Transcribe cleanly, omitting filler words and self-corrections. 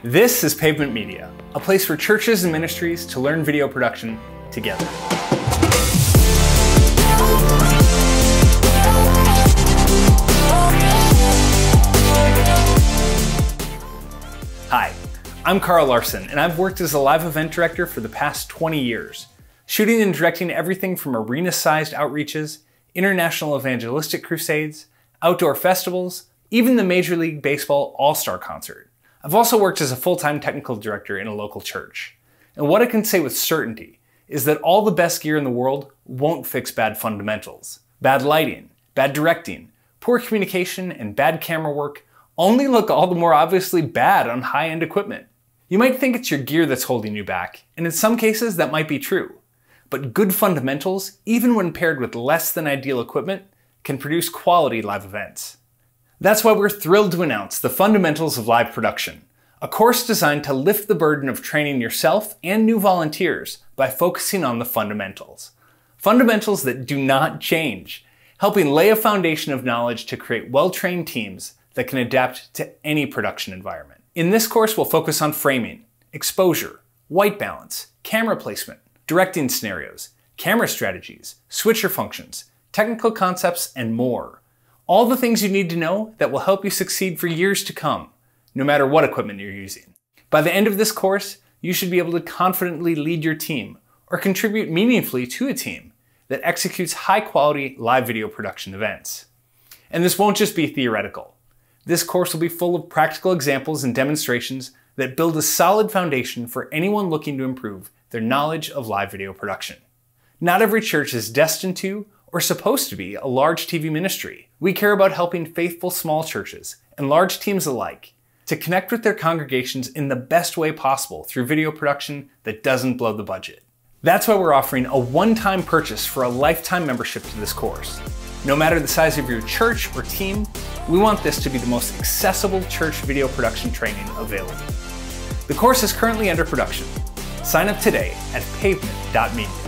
This is Pavement Media, a place for churches and ministries to learn video production together. Hi, I'm Carl Larson, and I've worked as a live event director for the past 20 years, shooting and directing everything from arena-sized outreaches, international evangelistic crusades, outdoor festivals, even the Major League Baseball All-Star Concert. I've also worked as a full-time technical director in a local church. And what I can say with certainty is that all the best gear in the world won't fix bad fundamentals. Bad lighting, bad directing, poor communication, and bad camera work only look all the more obviously bad on high-end equipment. You might think it's your gear that's holding you back, and in some cases that might be true. But good fundamentals, even when paired with less than ideal equipment, can produce quality live events. That's why we're thrilled to announce the Fundamentals of Live Production, a course designed to lift the burden of training yourself and new volunteers by focusing on the fundamentals. Fundamentals that do not change, helping lay a foundation of knowledge to create well-trained teams that can adapt to any production environment. In this course, we'll focus on framing, exposure, white balance, camera placement, directing scenarios, camera strategies, switcher functions, technical concepts, and more. All the things you need to know that will help you succeed for years to come, no matter what equipment you're using. By the end of this course, you should be able to confidently lead your team or contribute meaningfully to a team that executes high-quality live video production events. And this won't just be theoretical. This course will be full of practical examples and demonstrations that build a solid foundation for anyone looking to improve their knowledge of live video production. Not every church is destined to or supposed to be a large TV ministry. We care about helping faithful small churches and large teams alike to connect with their congregations in the best way possible through video production that doesn't blow the budget. That's why we're offering a one-time purchase for a lifetime membership to this course. No matter the size of your church or team, we want this to be the most accessible church video production training available. The course is currently under production. Sign up today at Pavement.media.